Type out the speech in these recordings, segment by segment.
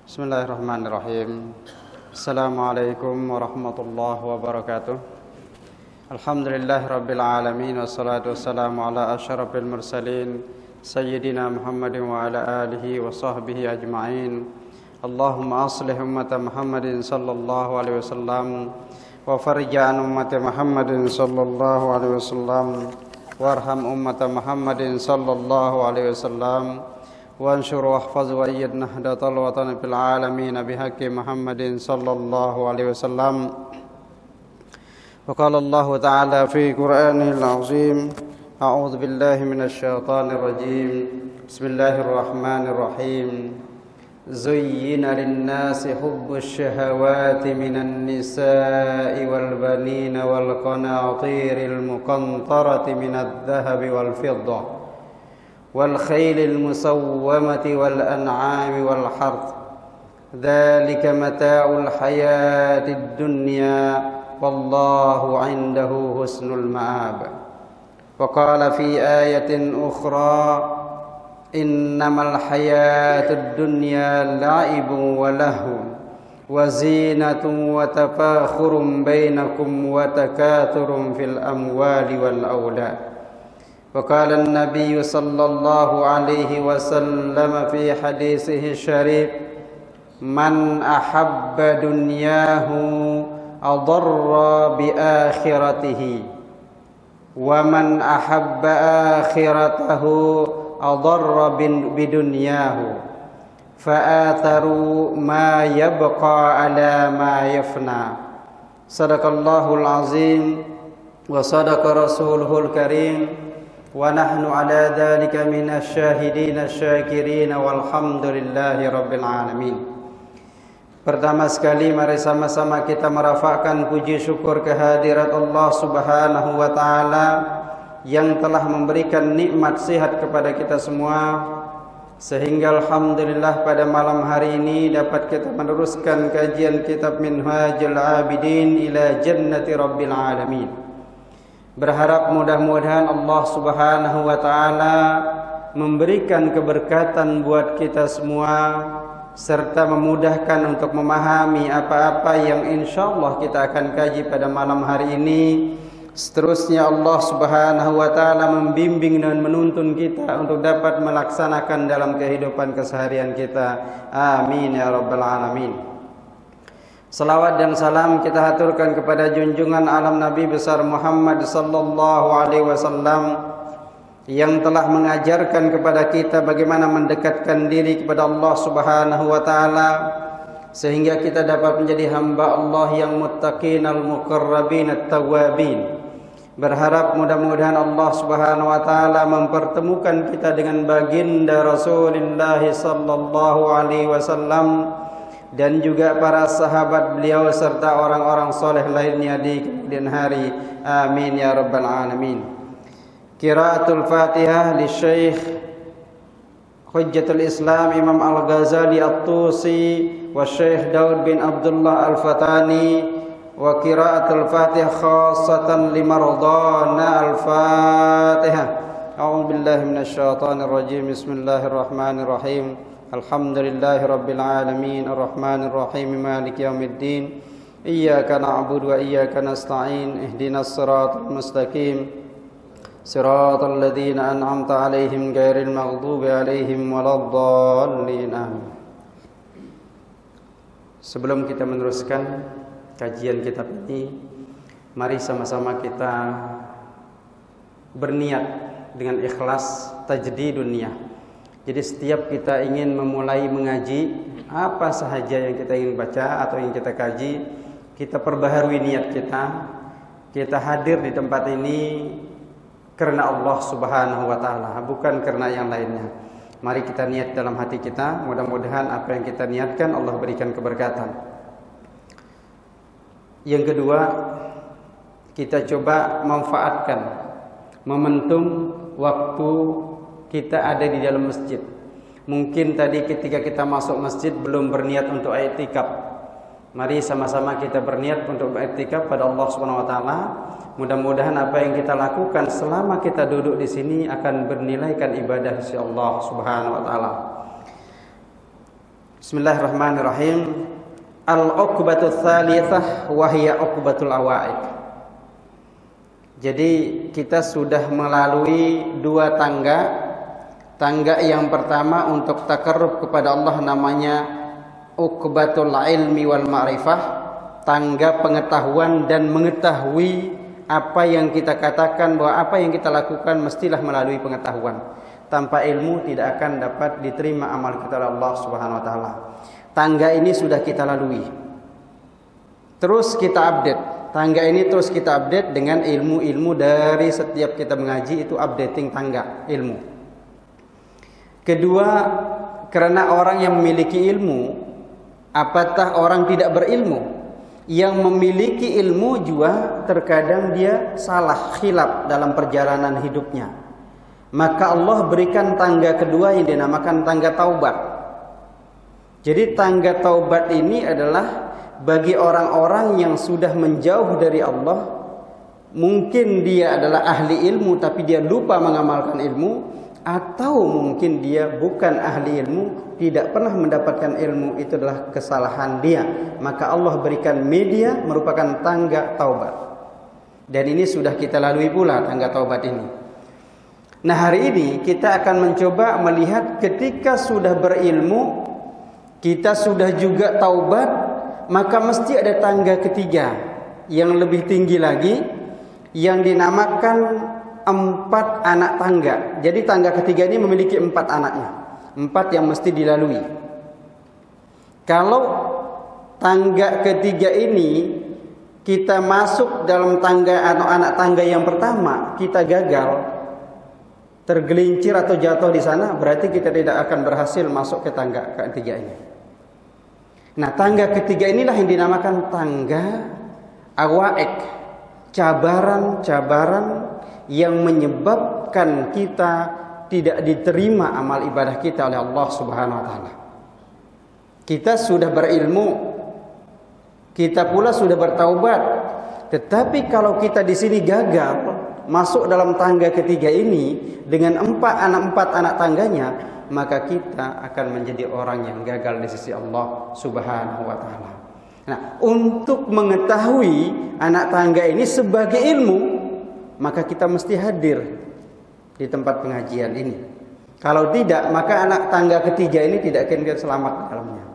Bismillahirrahmanirrahim. Assalamualaikum warahmatullahi wabarakatuh. Alhamdulillahirabbil alamin wassalatu wassalamu ala asyrafil mursalin sayyidina Muhammadin wa ala alihi wa sahbihi ajma'in. Allahumma aslih ummata Muhammadin sallallahu alaihi wasallam wa farij an ummati Muhammadin sallallahu alaihi wasallam warham ummata Muhammadin sallallahu alaihi wasallam وانشر واحفظ وأيد نهضة الوطن في العالمين بحق محمد صلى الله عليه وسلم. وقال الله تعالى في قرآنه العظيم: أعوذ بالله من الشيطان الرجيم. بسم الله الرحمن الرحيم. زين للناس حب الشهوات من النساء والبنين والقناطير المقنطرة من الذهب والفضة والخيل المسومة والأنعام والحرث ذلك متاع الحياة الدنيا والله عنده حسن المآب. وقال في آية أخرى: إنما الحياة الدنيا لعب ولهو وزينة وتفاخر بينكم وتكاثر في الأموال والأولاد. وقال النبي صلى الله عليه وسلم في حديثه الشريف: من أحب دنياه أضر بآخرته ومن أحب آخرته أضر بدنياه فآثروا ما يبقى على ما يفنى. صدق الله العظيم وصدق رسوله الكريم wa nahnu ala dzalika minasyahidin asyakirin walhamdulillahi rabbil alamin. Pertama sekali mari sama-sama kita merafakkan puji syukur kehadirat Allah Subhanahu wa taala yang telah memberikan nikmat sehat kepada kita semua, sehingga alhamdulillah pada malam hari ini dapat kita meneruskan kajian kitab Minhajul Abidin ila Jannati Rabbil Alamin. Berharap mudah-mudahan Allah Subhanahu wa taala memberikan keberkatan buat kita semua serta memudahkan untuk memahami apa-apa yang insyaallah kita akan kaji pada malam hari ini. Seterusnya Allah Subhanahu wa taala membimbing dan menuntun kita untuk dapat melaksanakan dalam kehidupan keseharian kita. Amin ya rabbal alamin. Salawat dan salam kita haturkan kepada junjungan alam Nabi besar Muhammad sallallahu alaihi wasallam yang telah mengajarkan kepada kita bagaimana mendekatkan diri kepada Allah Subhanahu wa taala sehingga kita dapat menjadi hamba Allah yang muttaqin al-muqarrabin at-tawwabin. Berharap mudah-mudahan Allah Subhanahu wa taala mempertemukan kita dengan baginda Rasulullah sallallahu alaihi wasallam dan juga para sahabat beliau serta orang-orang soleh lainnya di kemudian hari. Amin ya rabbal alamin. Qiraatul Fatihah li Syekh Hujjatul Islam Imam Al-Ghazali At-Tusi wa Syekh Daud bin Abdullah Al-Fatani wa qiraatul Fatihah khassatan li mardana Al-Fatihah. A'udzu billahi minasyaitonir rajim. Bismillahirrahmanirrahim. Alhamdulillahi rabbil alamin arrahmanir rahim maliki yaumiddin iyyaka na'budu wa iyyaka nasta'in ihdinas siratal mustaqim siratal ladzina an'amta 'alaihim ghairil maghdubi 'alaihim waladdallin. Amin. Sebelum kita meneruskan kajian kitab ini, mari sama-sama kita berniat dengan ikhlas tajdidun niyah. Jadi setiap kita ingin memulai mengaji apa sahaja yang kita ingin baca atau yang kita kaji, kita perbaharui niat kita. Kita hadir di tempat ini karena Allah Subhanahu wa taala, bukan karena yang lainnya. Mari kita niat dalam hati kita, mudah-mudahan apa yang kita niatkan Allah berikan keberkatan. Yang kedua, kita coba manfaatkan momentum waktu kita ada di dalam masjid. Mungkin tadi ketika kita masuk masjid belum berniat untuk i'tikaf. Mari sama-sama kita berniat untuk i'tikaf pada Allah Subhanahu wa taala. Mudah-mudahan apa yang kita lakukan selama kita duduk di sini akan bernilaikan ibadah sisi Allah Subhanahu wa taala. Bismillahirrahmanirrahim. Al-uqbatu tsalitsah wa hiya uqbatul awaid. Jadi kita sudah melalui dua tangga. Tangga yang pertama untuk takarrub kepada Allah namanya uqbatul ilmi wal ma'rifah, tangga pengetahuan dan mengetahui apa yang kita katakan, bahwa apa yang kita lakukan mestilah melalui pengetahuan. Tanpa ilmu tidak akan dapat diterima amal kita oleh Allah Subhanahu wa taala. Tangga ini sudah kita lalui. Terus kita update. Tangga ini terus kita update dengan ilmu-ilmu dari setiap kita mengaji, itu updating tangga ilmu. Kedua, karena orang yang memiliki ilmu, apatah orang tidak berilmu. Yang memiliki ilmu juga terkadang dia salah, khilaf dalam perjalanan hidupnya. Maka Allah berikan tangga kedua yang dinamakan tangga taubat. Jadi tangga taubat ini adalah bagi orang-orang yang sudah menjauh dari Allah. Mungkin dia adalah ahli ilmu tapi dia lupa mengamalkan ilmu, atau mungkin dia bukan ahli ilmu, tidak pernah mendapatkan ilmu, itu adalah kesalahan dia. Maka Allah berikan media merupakan tangga taubat. Dan ini sudah kita lalui pula tangga taubat ini. Nah, hari ini kita akan mencoba melihat ketika sudah berilmu, kita sudah juga taubat, maka mesti ada tangga ketiga yang lebih tinggi lagi, yang dinamakan 4 anak tangga. Jadi tangga ketiga ini memiliki 4 anaknya, 4 yang mesti dilalui. Kalau tangga ketiga ini kita masuk dalam tangga atau anak tangga yang pertama, kita gagal, tergelincir atau jatuh di sana, berarti kita tidak akan berhasil masuk ke tangga ketiga ini. Nah, tangga ketiga inilah yang dinamakan tangga awaik, cabaran-cabaran yang menyebabkan kita tidak diterima amal ibadah kita oleh Allah Subhanahu wa taala. Kita sudah berilmu, kita pula sudah bertaubat, tetapi kalau kita di sini gagal masuk dalam tangga ketiga ini dengan 4 anak tangganya, maka kita akan menjadi orang yang gagal di sisi Allah Subhanahu wa taala. Nah, untuk mengetahui anak tangga ini sebagai ilmu, maka kita mesti hadir di tempat pengajian ini. Kalau tidak, maka anak tangga ketiga ini tidak akan selamat dalamnya.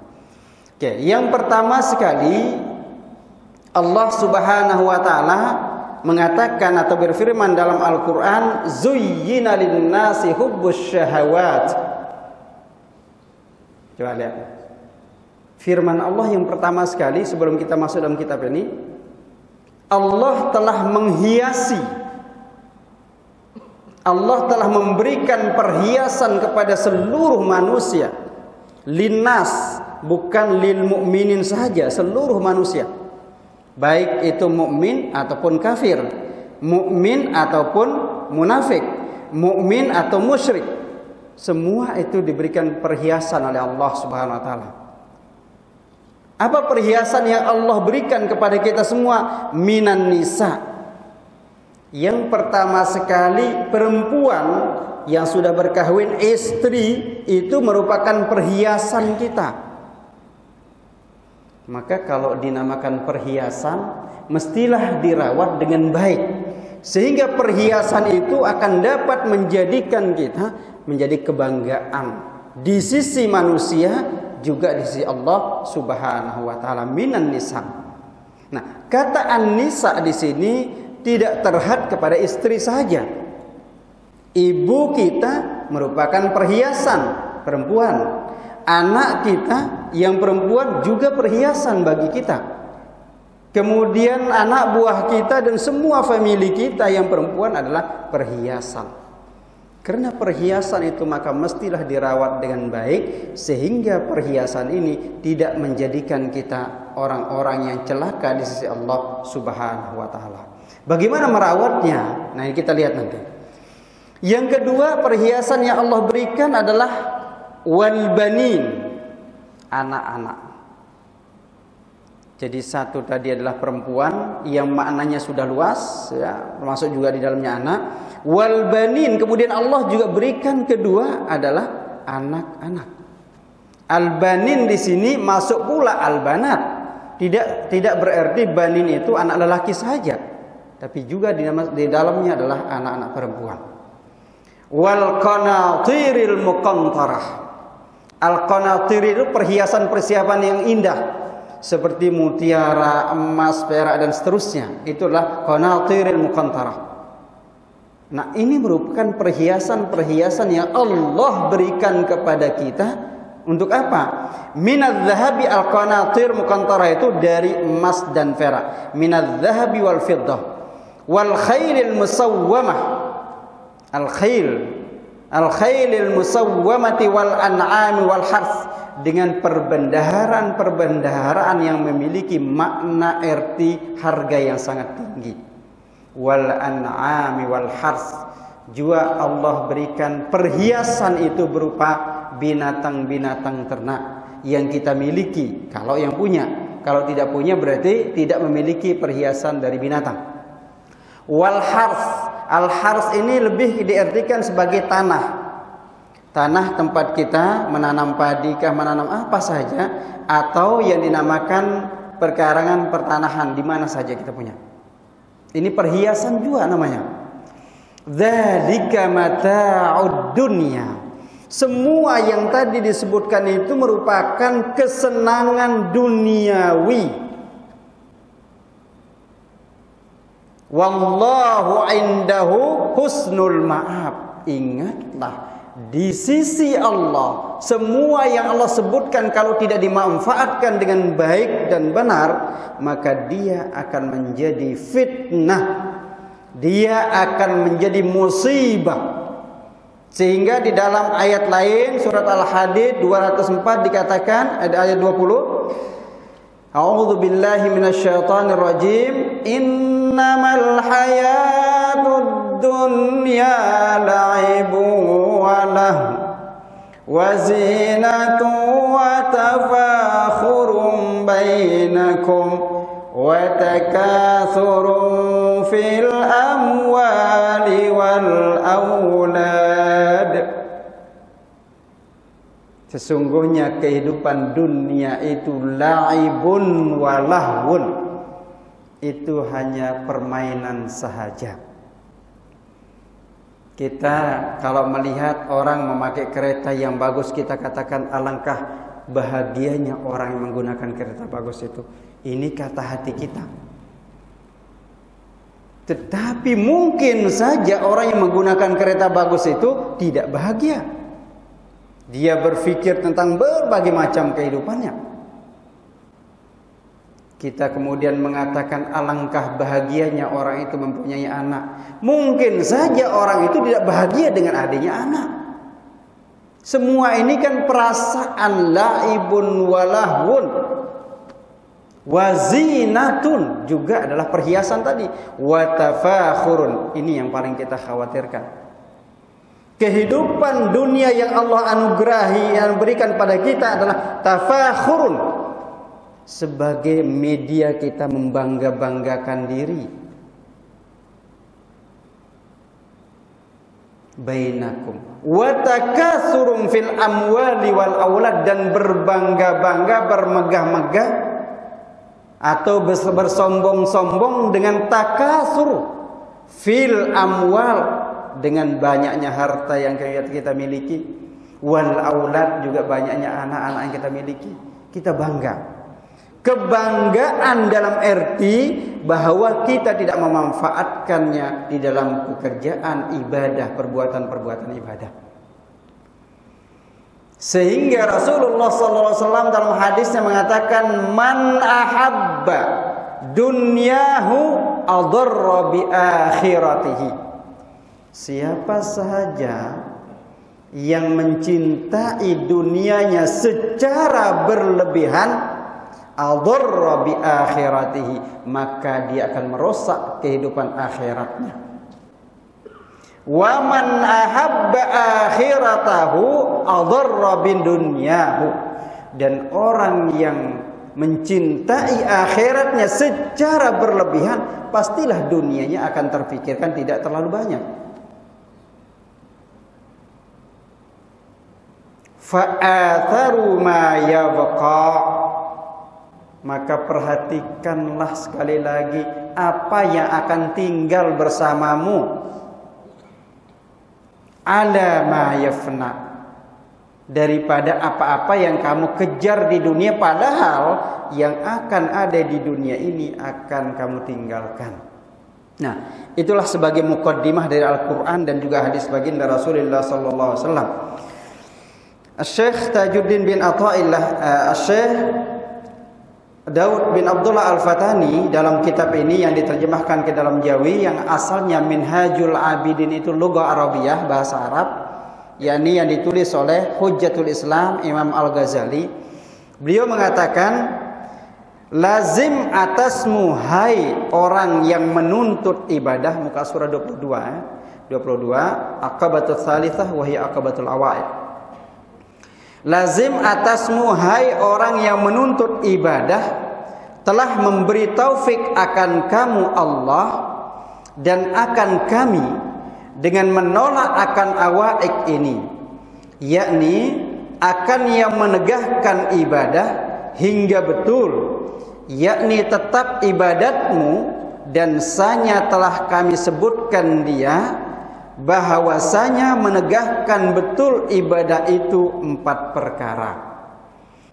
Oke, yang pertama sekali Allah Subhanahu wa taala mengatakan atau berfirman dalam Al-Qur'an, zuyyina lin-nasi hubbus syahawat. Coba lihat. Firman Allah yang pertama sekali sebelum kita masuk dalam kitab ini, Allah telah menghiasi, Allah telah memberikan perhiasan kepada seluruh manusia. Linnas, bukan lil mu'minin saja, seluruh manusia. Baik itu mukmin ataupun kafir, mukmin ataupun munafik, mukmin atau musyrik, semua itu diberikan perhiasan oleh Allah Subhanahu wa taala. Apa perhiasan yang Allah berikan kepada kita semua? Minan nisa. Yang pertama sekali, perempuan yang sudah berkahwin, istri, itu merupakan perhiasan kita. Maka kalau dinamakan perhiasan, mestilah dirawat dengan baik, sehingga perhiasan itu akan dapat menjadikan kita menjadi kebanggaan di sisi manusia, juga di sisi Allah Subhanahu wa taala. Minan nisa. Nah, kata an-nisa di sini tidak terhad kepada istri saja. Ibu kita merupakan perhiasan perempuan. Anak kita yang perempuan juga perhiasan bagi kita. Kemudian anak buah kita dan semua famili kita yang perempuan adalah perhiasan. Karena perhiasan itu maka mestilah dirawat dengan baik, sehingga perhiasan ini tidak menjadikan kita orang-orang yang celaka di sisi Allah Subhanahu wa taala. Bagaimana merawatnya? Nah, ini kita lihat nanti. Yang kedua, perhiasan yang Allah berikan adalah wal banin, anak-anak. Jadi satu tadi adalah perempuan yang maknanya sudah luas, ya, termasuk juga di dalamnya anak. Wal banin, kemudian Allah juga berikan kedua adalah anak-anak. Al-banin di sini masuk pula al-banat. Tidak berarti banin itu anak lelaki saja, tapi juga di dalamnya adalah anak-anak perempuan. Wal qanatiril muqantarah. Al-qanatir itu perhiasan persiapan yang indah, seperti mutiara, emas, perak dan seterusnya. Itulah qanatiril muqantarah. Nah, ini merupakan perhiasan-perhiasan yang Allah berikan kepada kita. Untuk apa? Minadz zahabi al-qanatir muqantarah itu dari emas dan perak. Minadz zahabi wal fiddah wal khailil musawwamah. Al-khailil musawwamati wal an'ami wal harth, dengan perbendaharaan yang memiliki makna arti harga yang sangat tinggi. Wal an'ami wal harth, juga Allah berikan perhiasan itu berupa binatang-binatang ternak yang kita miliki. Kalau yang punya, kalau tidak punya berarti tidak memiliki perhiasan dari binatang. Wal harth, al harth ini lebih diartikan sebagai tanah. Tanah tempat kita menanam padi kah, menanam apa saja, atau yang dinamakan perkarangan pertanahan di mana saja kita punya. Ini perhiasan juga namanya. Dzalika mata'ud dunya. Semua yang tadi disebutkan itu merupakan kesenangan duniawi. Wallahu indahu husnul ma'ab. Ingatlah, di sisi Allah semua yang Allah sebutkan kalau tidak dimanfaatkan dengan baik dan benar, maka dia akan menjadi fitnah, dia akan menjadi musibah. Sehingga di dalam ayat lain surat Al-Hadid 204 dikatakan, ada ayat 20, A'udzu billahi minasyaitonir rajim, innamal hayatud dunya la'ibun wa lahu wa zinatun wa tafakhurun bainakum wa takathurun fil amwali wal aulad. Sesungguhnya kehidupan dunia itu la'ibun wa lahwun, itu hanya permainan sahaja. Kita kalau melihat orang memakai kereta yang bagus, kita katakan alangkah bahagianya orang yang menggunakan kereta bagus itu. Ini kata hati kita. Tetapi mungkin saja orang yang menggunakan kereta bagus itu tidak bahagia. Dia berpikir tentang berbagai macam kehidupannya. Kita kemudian mengatakan alangkah bahagianya orang itu mempunyai anak. Mungkin saja orang itu tidak bahagia dengan adanya anak. Semua ini kan perasaan, la'ibun walahun. Wazinatun juga adalah perhiasan tadi. Watafakhurun, ini yang paling kita khawatirkan. Kehidupan dunia yang Allah anugerahi, yang berikan pada kita adalah tafakhurun, sebagai media kita membangga-banggakan diri. Bainakum wa takatsurun fil amwali wal aulad, dan berbangga-bangga, bermegah-megah atau bersombong-sombong dengan takasur fil amwal, dengan banyaknya harta yang kita miliki, wal aulad, juga banyaknya anak-anak yang kita miliki. Kita bangga. Kebanggaan dalam arti bahwa kita tidak memanfaatkannya di dalam pekerjaan ibadah, perbuatan-perbuatan ibadah. Sehingga Rasulullah SAW dalam hadisnya mengatakan, man ahabba dunyahu adarra bi akhiratihi. Siapa sahaja yang mencintai dunianya secara berlebihan, adarra bi akhiratihi, maka dia akan merusak kehidupan akhiratnya. Wa man ahabba akhiratahu adarra bin dunyahu, dan orang yang mencintai akhiratnya secara berlebihan, pastilah dunianya akan terfikirkan tidak terlalu banyak. fa'atharu ma yabqa, maka perhatikanlah sekali lagi apa yang akan tinggal bersamamu, ala ma yafna, daripada apa-apa yang kamu kejar di dunia, padahal yang akan ada di dunia ini akan kamu tinggalkan. Nah, itulah sebagai muqaddimah dari Al-Quran dan juga hadis baginda Rasulullah sallallahu alaihi wasallam. Syekh Tajuddin bin Athaillah, Syekh Daud bin Abdullah Al-Fatani dalam kitab ini yang diterjemahkan ke dalam Jawi, yang asalnya Minhajul Abidin itu lugah Arabiyah, bahasa Arab, yakni yang ditulis oleh Hujjatul Islam Imam Al-Ghazali. Beliau mengatakan, lazim atasmu hai orang yang menuntut ibadah, muka surah 22, Aqabatul Tsalitsah wa hiya Aqabatul Awaid. Lazim atasmu hai orang yang menuntut ibadah, telah memberi taufik akan kamu Allah dan akan kami dengan menolak akan awaik ini, yakni akan yang menegakkan ibadah hingga betul, yakni tetap ibadatmu, dan sanya telah kami sebutkan dia bahwasanya menegakkan betul ibadah itu 4 perkara.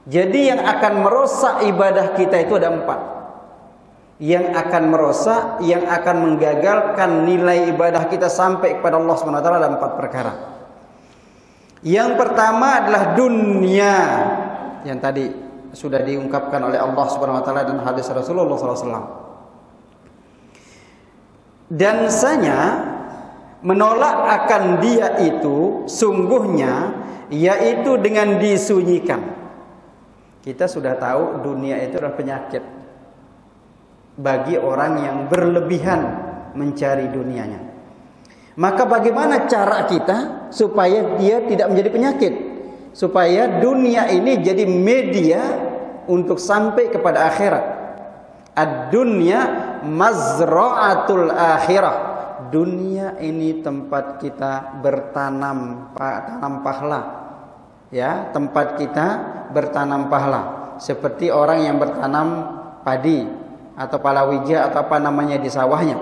Jadi yang akan merosak ibadah kita itu ada 4. Yang akan merosak, yang akan menggagalkan nilai ibadah kita sampai kepada Allah SWT ada 4 perkara. Yang pertama adalah dunia, yang tadi sudah diungkapkan oleh Allah SWT dan hadis Rasulullah SAW. Dan sanya menolak akan dia itu sungguhnya, yaitu dengan disunyikan. Kita sudah tahu dunia itu adalah penyakit bagi orang yang berlebihan mencari dunianya. Maka bagaimana cara kita supaya dia tidak menjadi penyakit, supaya dunia ini jadi media untuk sampai kepada akhirat. Ad-dunya mazra'atul akhirah. Dunia ini tempat kita bertanam pahala, ya, tempat kita bertanam pahala, seperti orang yang bertanam padi atau palawija atau apa namanya di sawahnya.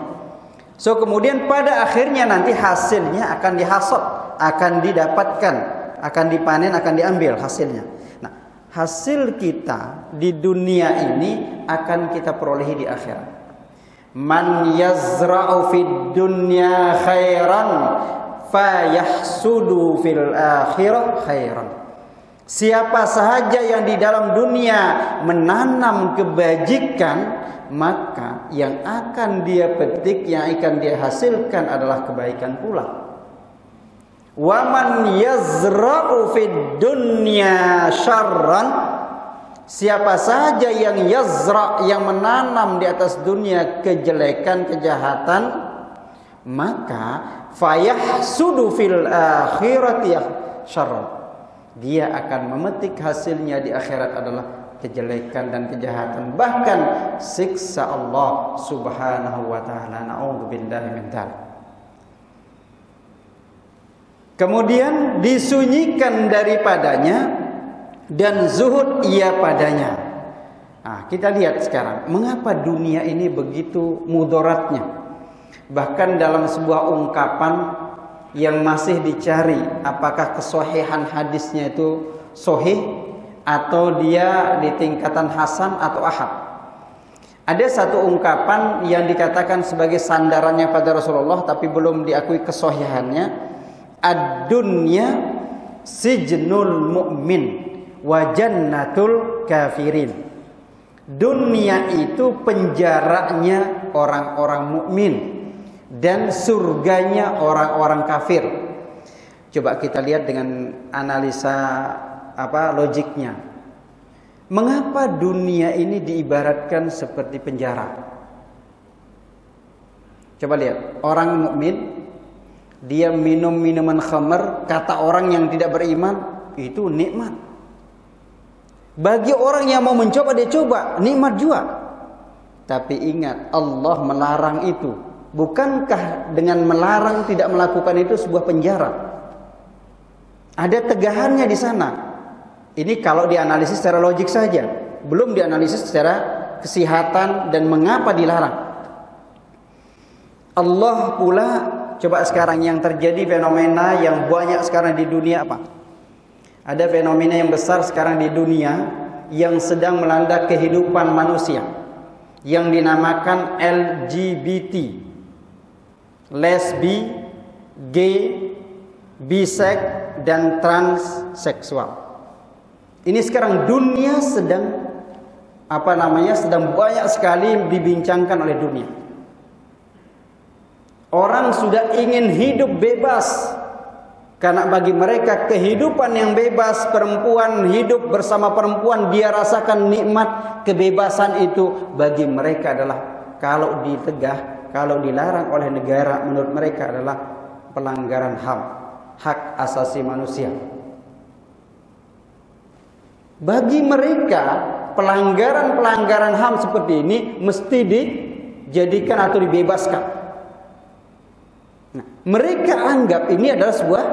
So kemudian pada akhirnya nanti hasilnya akan dihasad, akan didapatkan, akan dipanen, akan diambil hasilnya. Nah, hasil kita di dunia ini akan kita perolehi di akhirat. Man yazra'u fid dunya khairan fayahsudu fil akhirah khairan. Siapa sahaja yang di dalam dunia menanam kebajikan, maka yang akan dia petik, yang akan dia hasilkan adalah kebaikan pula. Wa man yazra'u fid dunya syarran, siapa saja yang yazra', yang menanam di atas dunia kejelekan, kejahatan, maka fayahsudu fil akhirati syarran, dia akan memetik hasilnya di akhirat adalah kejelekan dan kejahatan, bahkan siksa Allah Subhanahu wa taala. Na'udzubillahi min dzalik. Kemudian disunyikan daripadanya dan zuhud ia padanya. Nah, kita lihat sekarang mengapa dunia ini begitu mudaratnya. Bahkan dalam sebuah ungkapan yang masih dicari apakah kesohihan hadisnya itu sohih atau dia di tingkatan hasan atau ahad. Ada satu ungkapan yang dikatakan sebagai sandarannya pada Rasulullah tapi belum diakui kesohihannya. Ad-dunya sijnul mu'min wa jannatul kafirin. Dunia itu penjaranya orang-orang mukmin dan surganya orang-orang kafir. Coba kita lihat dengan analisa logiknya. Mengapa dunia ini diibaratkan seperti penjara? Coba lihat, orang mukmin dia minum minuman khamar, kata orang yang tidak beriman itu nikmat. Bagi orang yang mau mencoba, dia coba, nikmat juga. Tapi ingat, Allah melarang itu. Bukankah dengan melarang tidak melakukan itu sebuah penjara? Ada tegahannya di sana. Ini kalau dianalisis secara logik saja, belum dianalisis secara kesehatan dan mengapa dilarang. Allah pula, coba sekarang yang terjadi fenomena yang banyak sekarang di dunia apa? Ada fenomena yang besar sekarang di dunia yang sedang melanda kehidupan manusia, yang dinamakan LGBT, lesbi, gay, bisex, dan transseksual. Ini sekarang dunia sedang sedang banyak sekali dibincangkan oleh dunia. Orang sudah ingin hidup bebas, karena bagi mereka kehidupan yang bebas, perempuan hidup bersama perempuan, dia rasakan nikmat kebebasan itu. Bagi mereka adalah, kalau ditegah, kalau dilarang oleh negara, menurut mereka adalah pelanggaran HAM, hak asasi manusia. Bagi mereka pelanggaran-pelanggaran HAM seperti ini mesti dijadikan atau dibebaskan. Nah, mereka anggap ini adalah sebuah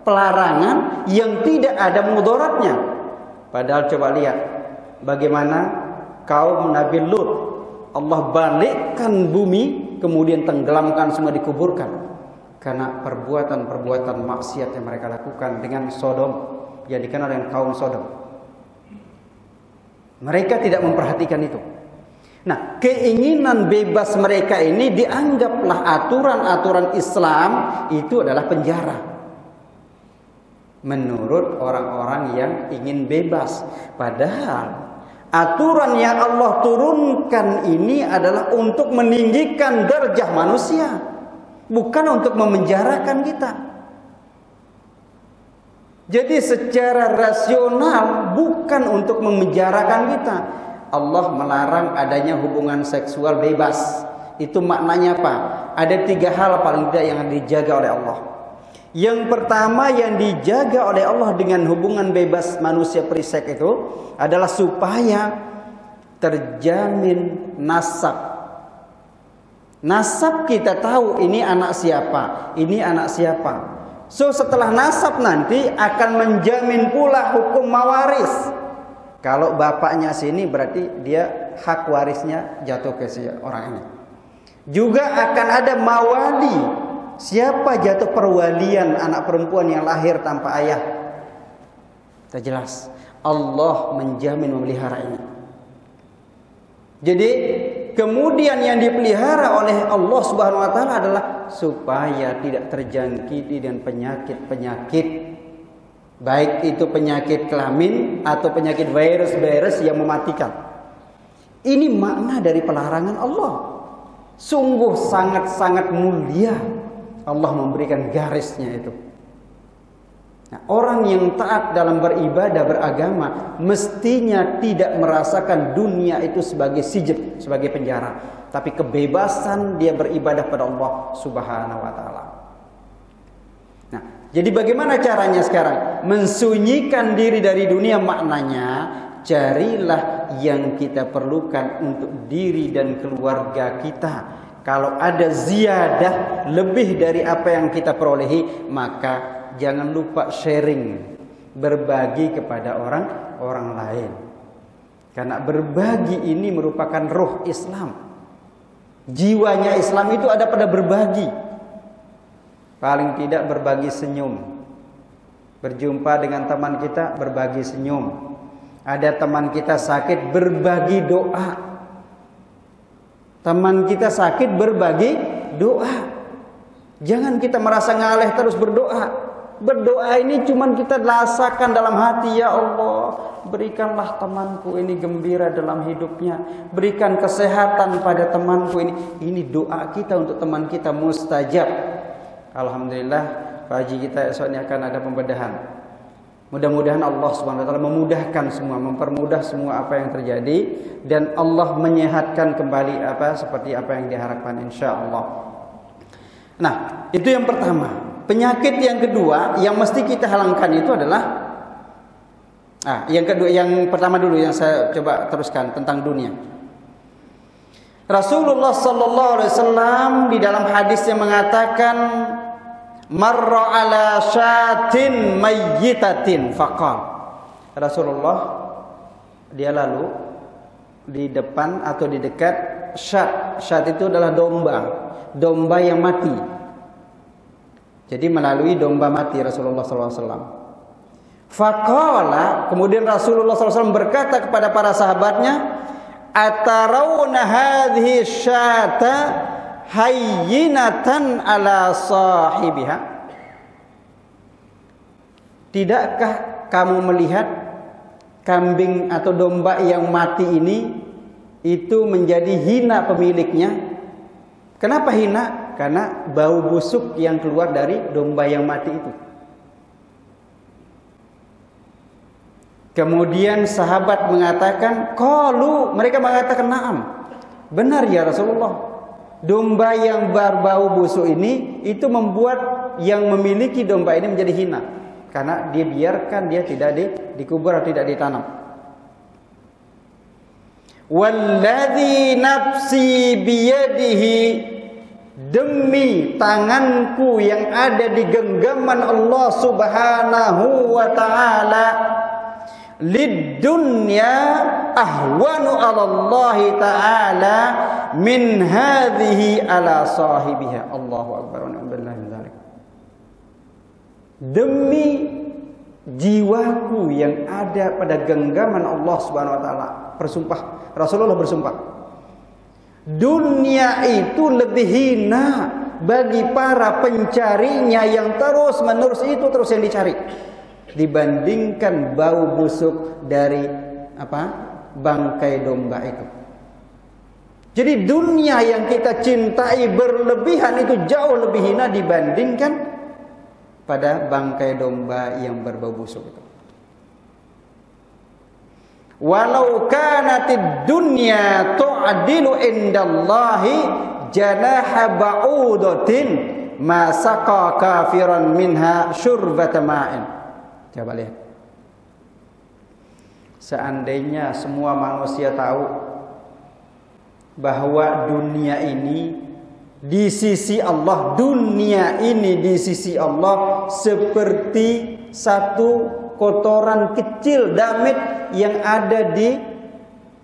pelarangan yang tidak ada mudaratnya. Padahal coba lihat bagaimana kaum Nabi Lut, Allah balikkan bumi, kemudian tenggelamkan, semua dikuburkan karena perbuatan-perbuatan maksiat yang mereka lakukan dengan Sodom, yang dikenal dengan kaum Sodom. Mereka tidak memperhatikan itu. Nah, keinginan bebas mereka ini dianggaplah aturan-aturan Islam itu adalah penjara. Menurut orang-orang yang ingin bebas. Padahal aturan yang Allah turunkan ini adalah untuk meninggikan derajat manusia, bukan untuk memenjarakan kita. Jadi secara rasional bukan untuk memenjarakan kita. Allah melarang adanya hubungan seksual bebas. Itu maknanya apa? Ada 3 hal paling tidak yang dijaga oleh Allah. Yang pertama yang dijaga oleh Allah dengan hubungan bebas manusia perisek itu adalah supaya terjamin nasab. Nasab kita tahu ini anak siapa, ini anak siapa. So setelah nasab nanti akan menjamin pula hukum mawaris. Kalau bapaknya sini berarti dia hak warisnya jatuh ke si orang ini. Juga akan ada mawali. Siapa jatuh perwalian anak perempuan yang lahir tanpa ayah? Tidak jelas. Allah menjamin memelihara ini. Jadi kemudian yang dipelihara oleh Allah Subhanahu wa taala adalah supaya tidak terjangkiti dengan penyakit-penyakit, baik itu penyakit kelamin atau penyakit virus-virus yang mematikan. Ini makna dari pelarangan Allah. Sungguh sangat-sangat mulia Allah memberikan garisnya itu. Nah, orang yang taat dalam beribadah, beragama, mestinya tidak merasakan dunia itu sebagai sijib, sebagai penjara, tapi kebebasan dia beribadah pada Allah Subhanahu wa taala. Nah, jadi bagaimana caranya sekarang? Mensunyikan diri dari dunia, maknanya carilah yang kita perlukan untuk diri dan keluarga kita. Kalau ada ziyadah lebih dari apa yang kita perolehi, maka jangan lupa sharing, berbagi kepada orang lain. Karena berbagi ini merupakan ruh Islam. Jiwanya Islam itu ada pada berbagi. Paling tidak berbagi senyum. Berjumpa dengan teman kita, berbagi senyum. Ada teman kita sakit, berbagi doa. Teman kita sakit, berbagi doa. Jangan kita merasa ngaleh terus berdoa. Berdoa ini cuman kita rasakan dalam hati, ya Allah, berikanlah temanku ini gembira dalam hidupnya, berikan kesehatan pada temanku ini. Ini doa kita untuk teman kita mustajab. Alhamdulillah, Pak Haji kita esok ini akan ada pembedahan. Mudah-mudahan Allah Subhanahu wa taala memudahkan semua, mempermudah semua apa yang terjadi, dan Allah menyehatkan kembali seperti apa yang diharapkan insyaallah. Nah, itu yang pertama. Penyakit yang kedua yang mesti kita halangkan itu adalah yang pertama dulu yang saya coba teruskan tentang dunia. Rasulullah sallallahu alaihi wasallam di dalam hadis yang mengatakan marra ala syatin mayyitatin faqal. Rasulullah dia lalu di depan atau di dekat syat. Syat itu adalah domba yang mati. Jadi melalui domba mati Rasulullah SAW. Faqala, kemudian Rasulullah SAW berkata kepada para sahabatnya, atarawna hadhihi syata hayyinatan ala sahibiha. Tidakkah kamu melihat kambing atau domba yang mati ini itu menjadi hina pemiliknya? Kenapa hina? Karena bau busuk yang keluar dari domba yang mati itu. Kemudian sahabat mengatakan, qalu, mereka mengatakan, na'am, benar ya Rasulullah. Domba yang berbau busuk ini itu membuat yang memiliki domba ini menjadi hina, karena dia biarkan dia tidak dikubur atau tidak ditanam. Walladzi nafsi biyadihi, demi tanganku yang ada di genggaman Allah Subhanahu wa taala, lidunya ahwanu 'ala Allah taala min hadhihi ala sahibiha. Allahu akbar wa na'udzubillahi min dzalik. Demi jiwaku yang ada pada genggaman Allah Subhanahu wa taala, bersumpah, Rasulullah bersumpah, dunia itu lebih hina bagi para pencarinya yang terus menerus itu terus yang dicari, dibandingkan bau busuk dari bangkai domba itu. Jadi dunia yang kita cintai berlebihan itu jauh lebih hina dibandingkan pada bangkai domba yang berbau busuk itu. Walau kanatid dunya tu'adilu indallahi janaha ba'udatin ma saqa kafiran minha syurbata ma'in. Coba lihat. Seandainya semua manusia tahu bahwa dunia ini di sisi Allah, dunia ini di sisi Allah seperti satu kotoran kecil damit yang ada di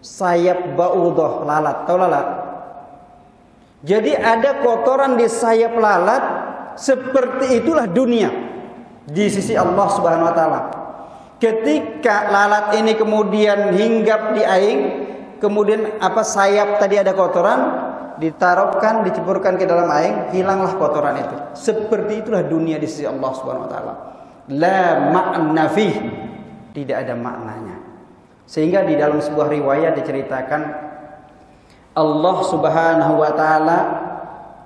sayap ba'udah, lalat. Tahu lalat? Jadi ada kotoran di sayap lalat, seperti itulah dunia di sisi Allah Subhanahu wa taala. Ketika lalat ini kemudian hinggap di aing, kemudian sayap tadi ada kotoran, ditaruhkan, diceburkan ke dalam aing, hilanglah kotoran itu. Seperti itulah dunia di sisi Allah Subhanahu wa taala. La ma'na fih, tidak ada maknanya. Sehingga di dalam sebuah riwayat diceritakan Allah Subhanahu wa taala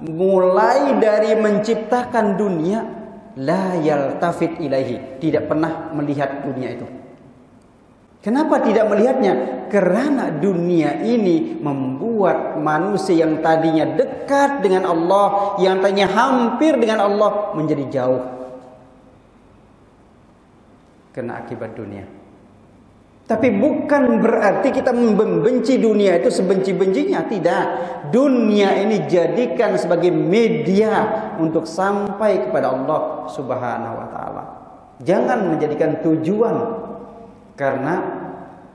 mulai dari menciptakan dunia, la yaltafit ilaihi, tidak pernah melihat dunia itu. Kenapa tidak melihatnya? Karena dunia ini membuat manusia yang tadinya dekat dengan Allah, yang tadinya hampir dengan Allah, menjadi jauh. Kena akibat dunia. Tapi bukan berarti kita membenci dunia itu sebenci-bencinya, tidak. Dunia ini jadikan sebagai media untuk sampai kepada Allah Subhanahu wa taala. Jangan menjadikan tujuan, karena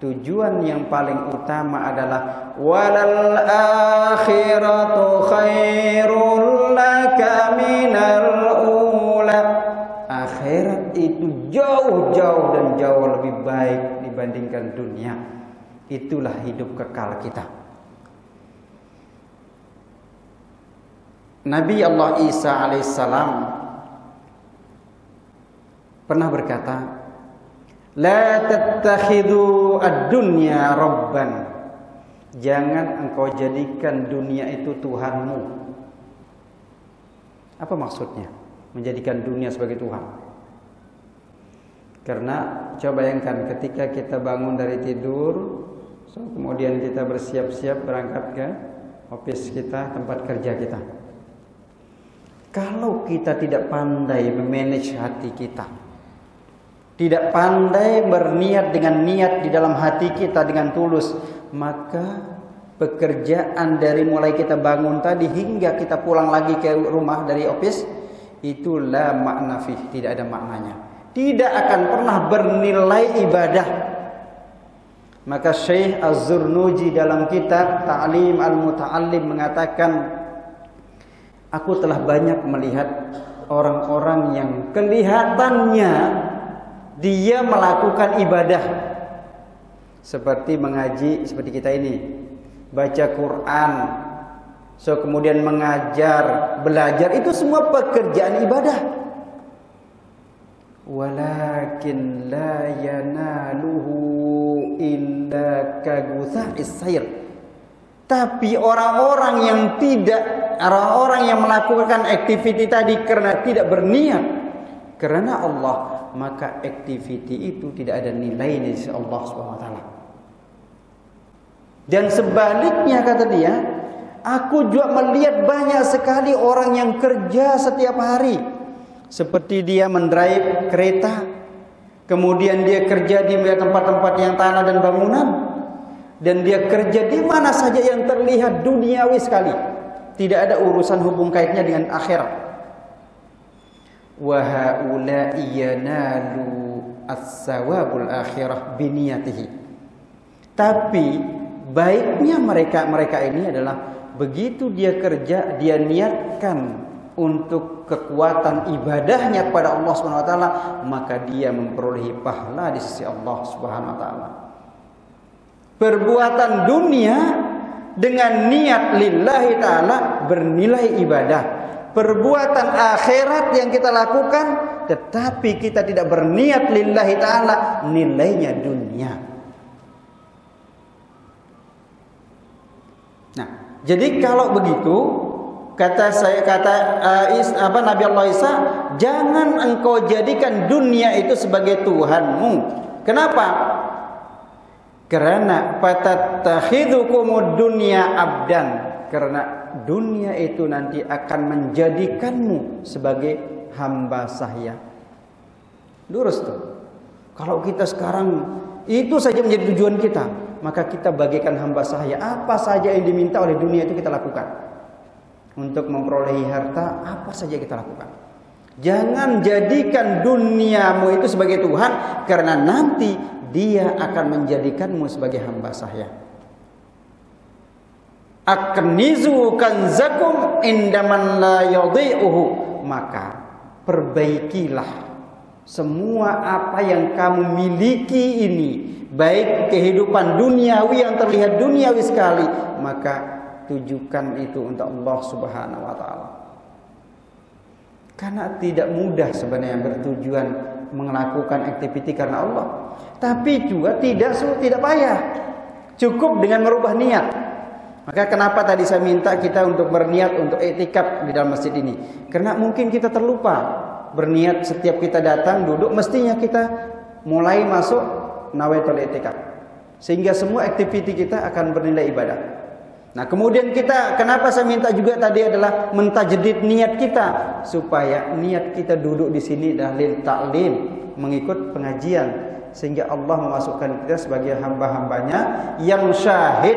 tujuan yang paling utama adalah walal akhiratu khairul laka minal ula. Akhirat itu jauh-jauh dan jauh lebih baik dibandingkan dunia. Itulah hidup kekal kita. Nabi Allah Isa alaihissalam pernah berkata, la tattakhidhu ad-dunya rabban. Jangan engkau jadikan dunia itu Tuhanmu. Apa maksudnya? Menjadikan dunia sebagai Tuhan. Karena coba bayangkan ketika kita bangun dari tidur, kemudian kita bersiap-siap berangkat ke office kita, tempat kerja kita. Kalau kita tidak pandai memanage hati kita, tidak pandai berniat dengan niat di dalam hati kita dengan tulus, maka pekerjaan dari mulai kita bangun tadi hingga kita pulang lagi ke rumah dari office itu la makna fih, tidak ada maknanya. Tidak akan pernah bernilai ibadah. Maka Syekh Az-Zurnuji dalam kitab Ta'lim Al-Muta'allim mengatakan, aku telah banyak melihat orang-orang yang kelihatannya dia melakukan ibadah seperti mengaji, seperti kita ini, baca Quran, kemudian mengajar, belajar, itu semua pekerjaan ibadah. Walakin la yanaluhu illa kagutha'is sayr. Tapi orang-orang yang melakukan aktiviti tadi karena tidak berniat karena Allah, maka aktiviti itu tidak ada nilainya di sisi Allah Subhanahu wa taala. Dan sebaliknya kata dia, aku juga melihat banyak sekali orang yang kerja setiap hari. Seperti dia mendrive kereta, kemudian dia kerja di tempat-tempat yang tanah dan bangunan, dan dia kerja di mana saja yang terlihat duniawi sekali, tidak ada urusan hubung kaitnya dengan akhirat. Wa haula'i yanalu as-sawabul akhirah biniyatihi. Tapi baiknya mereka ini adalah begitu dia kerja, dia niatkan untuk kekuatan ibadahnya kepada Allah Subhanahu wa taala, maka dia memperolehi pahala di sisi Allah Subhanahu wa taala. Perbuatan dunia dengan niat lillahi taala bernilai ibadah. Perbuatan akhirat yang kita lakukan tetapi kita tidak berniat lillahi taala, nilainya dunia. Nah, jadi kalau begitu Nabi Allah Isa, jangan engkau jadikan dunia itu sebagai Tuhanmu. Kenapa? Karena fatattakhidukumud dunya abdan. Karena dunia itu nanti akan menjadikanmu sebagai hamba sahaya. Lurus tuh. Kalau kita sekarang itu saja menjadi tujuan kita, maka kita bagaikan hamba sahaya. Apa saja yang diminta oleh dunia itu kita lakukan. Untuk memperolehi harta, apa saja kita lakukan. Jangan jadikan duniamu itu sebagai Tuhan, karena nanti dia akan menjadikanmu sebagai hamba sahaya. Aknizu kanzakum indaman la yadhi'uhu. Maka perbaikilah semua apa yang kamu miliki ini, baik kehidupan duniawi yang terlihat duniawi sekali, maka tujukan itu untuk Allah Subhanahu wa taala. Karena tidak mudah sebenarnya bertujuan melakukan aktiviti karena Allah. Tapi juga tidak payah. Cukup dengan merubah niat. Maka kenapa tadi saya minta kita untuk berniat untuk i'tikaf di dalam masjid ini? Karena mungkin kita terlupa berniat setiap kita datang duduk, mestinya kita mulai masuk nawaitul i'tikaf. Sehingga semua aktiviti kita akan bernilai ibadah. Nah, kemudian kenapa saya minta juga tadi adalah mentajdid niat kita, supaya niat kita duduk di sini dalil ta'lim, mengikut pengajian, sehingga Allah memasukkan kita sebagai hamba-hambanya yang syahid,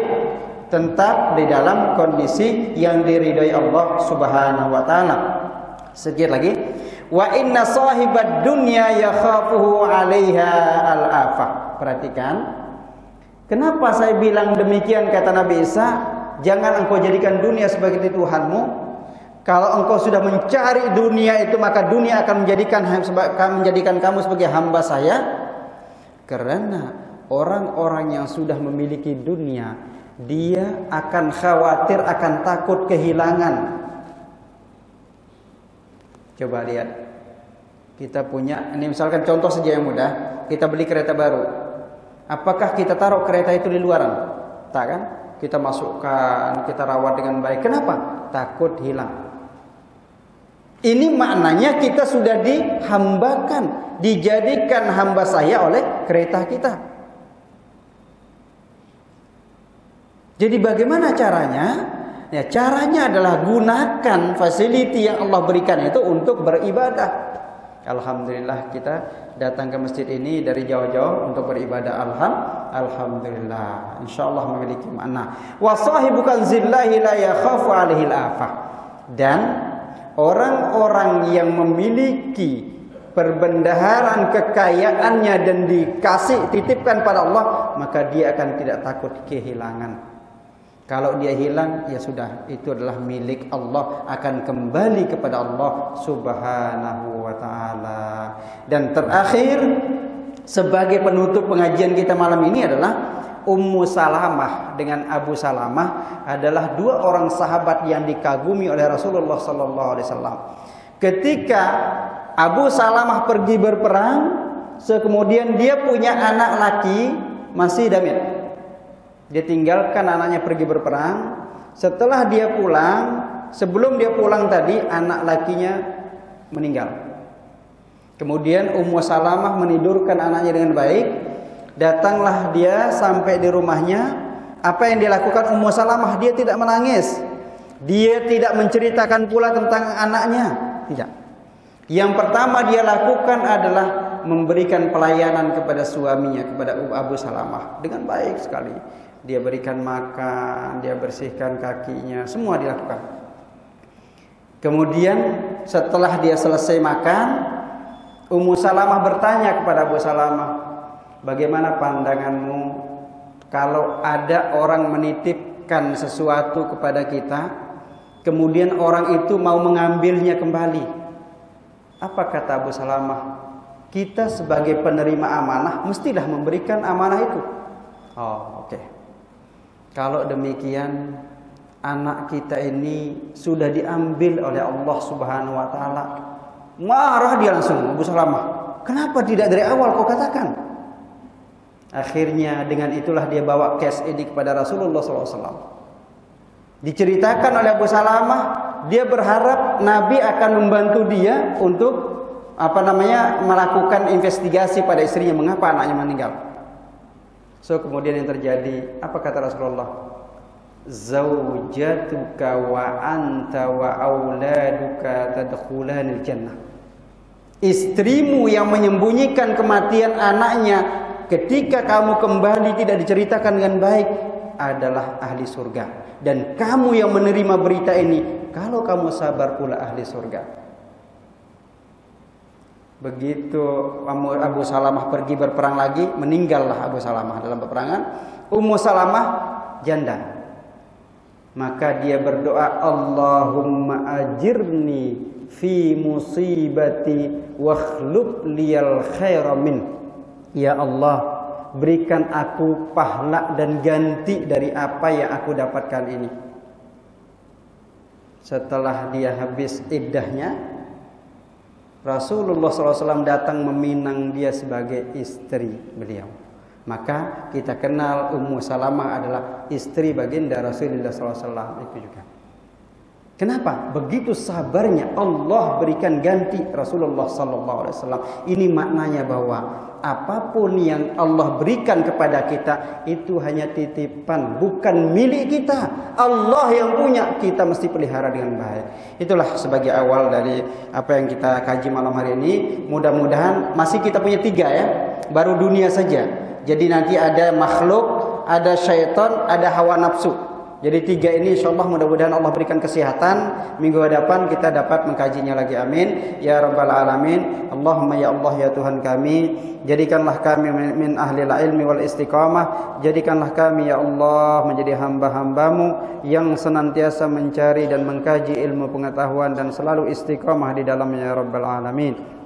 tetap di dalam kondisi yang diridhai Allah Subhanahu wa taala. Sedikit lagi, wa inna sahibad dunya yakhafuhu 'alaiha al-afah. Perhatikan, kenapa saya bilang demikian kata Nabi Isa? Jangan engkau jadikan dunia sebagai Tuhanmu. Kalau engkau sudah mencari dunia itu, maka dunia akan menjadikan kamu sebagai hamba saya. Karena orang-orang yang sudah memiliki dunia, dia akan khawatir, akan takut kehilangan. Coba lihat, kita punya, ini misalkan contoh saja yang mudah, kita beli kereta baru. Apakah kita taruh kereta itu di luaran? Tak kan? Kita masukkan, kita rawat dengan baik. Kenapa? Takut hilang. Ini maknanya kita sudah dihambakan, dijadikan hamba saya oleh kereta kita. Jadi bagaimana caranya? Ya, caranya adalah gunakan fasiliti yang Allah berikan itu untuk beribadah. Alhamdulillah kita datang ke masjid ini dari jauh-jauh untuk beribadah. Alhamdulillah. Insyaallah memiliki makna. Wa sahibu kanzillahi la yakhafu 'alaihi al-afah. Dan orang-orang yang memiliki perbendaharaan kekayaannya dan dikasih titipkan pada Allah, maka dia akan tidak takut kehilangan. Kalau dia hilang, ya sudah, itu adalah milik Allah, akan kembali kepada Allah Subhanahu wa ta'ala. Dan terakhir, sebagai penutup pengajian kita malam ini adalah Ummu Salamah dengan Abu Salamah adalah dua orang sahabat yang dikagumi oleh Rasulullah sallallahu alaihi wasallam. Ketika Abu Salamah pergi berperang, kemudian dia punya anak laki masih damit. Dia tinggalkan anaknya pergi berperang. Setelah dia pulang, sebelum dia pulang tadi, anak lakinya meninggal. Kemudian Ummu Salamah menidurkan anaknya dengan baik. Datanglah dia sampai di rumahnya. Apa yang dilakukan Ummu Salamah? Dia tidak menangis. Dia tidak menceritakan pula tentang anaknya. Tidak. Yang pertama dia lakukan adalah memberikan pelayanan kepada suaminya, kepada Abu Salamah dengan baik sekali. Dia berikan makan, dia bersihkan kakinya, semua dilakukan. Kemudian setelah dia selesai makan, Ummu Salamah bertanya kepada Abu Salamah, bagaimana pandanganmu kalau ada orang menitipkan sesuatu kepada kita, kemudian orang itu mau mengambilnya kembali? Apa kata Abu Salamah? Kita sebagai penerima amanah mestilah memberikan amanah itu. Oh, oke. Kalau demikian, anak kita ini sudah diambil oleh Allah Subhanahu wa taala. Marah dia langsung Abu Salamah. Kenapa tidak dari awal kau katakan? Akhirnya dengan itulah dia bawa kes ini kepada Rasulullah SAW. Diceritakan oleh Abu Salamah, dia berharap Nabi akan membantu dia untuk melakukan investigasi pada istrinya, mengapa anaknya meninggal. So kemudian yang terjadi, apa kata Rasulullah? Zaujatuka wa anta wa auladuka tadkhulanil jannah. Istrimu yang menyembunyikan kematian anaknya ketika kamu kembali tidak diceritakan dengan baik adalah ahli surga. Dan kamu yang menerima berita ini, kalau kamu sabar pula ahli surga. Begitu Abu Salamah pergi berperang lagi, meninggallah Abu Salamah dalam peperangan. Ummu Salamah janda. Maka dia berdoa, Allahumma ajirni fi musibati wakhlub liyal khaira min. Ya Allah, berikan aku pahala dan ganti dari apa yang aku dapatkan ini. Setelah dia habis iddahnya, Rasulullah SAW datang meminang dia sebagai istri beliau. Maka kita kenal Ummu Salamah adalah istri baginda Rasulullah SAW itu juga. Kenapa? Begitu sabarnya Allah berikan ganti Rasulullah SAW. Ini maknanya bahwa apapun yang Allah berikan kepada kita itu hanya titipan, bukan milik kita. Allah yang punya, kita mesti pelihara dengan baik. Itulah sebagai awal dari apa yang kita kaji malam hari ini. Mudah-mudahan masih kita punya 3 ya, baru dunia saja. Jadi nanti ada makhluk, ada syaitan, ada hawa nafsu. Jadi 3 ini insyaallah mudah-mudahan Allah berikan kesehatan. Minggu depan kita dapat mengkajinya lagi, amin ya rabbal alamin. Allahumma ya Allah ya Tuhan kami, jadikanlah kami min ahlil ilmi wal istiqamah. Jadikanlah kami ya Allah menjadi hamba-hambamu yang senantiasa mencari dan mengkaji ilmu pengetahuan dan selalu istiqamah di dalamnya ya rabbal alamin.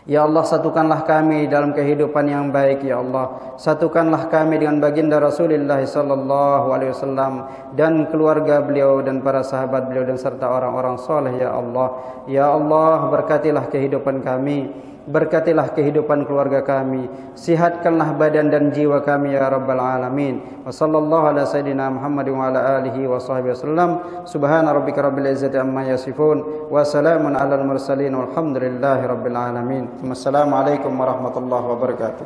Ya Allah, satukanlah kami dalam kehidupan yang baik ya Allah. Satukanlah kami dengan baginda Rasulullah sallallahu alaihi wasallam dan keluarga beliau dan para sahabat beliau dan serta orang-orang saleh ya Allah. Ya Allah, berkatilah kehidupan kami, berkatilah kehidupan keluarga kami, sihatkanlah badan dan jiwa kami ya rabbal alamin. Wa sallallahu ala sayidina Muhammad wa ala alihi wa sahbihi wasallam. Subhana rabbika rabbil izzati amma yasifun wa salamun alal mursalin walhamdulillahi rabbil alamin. Wassalamualaikum warahmatullahi wabarakatuh.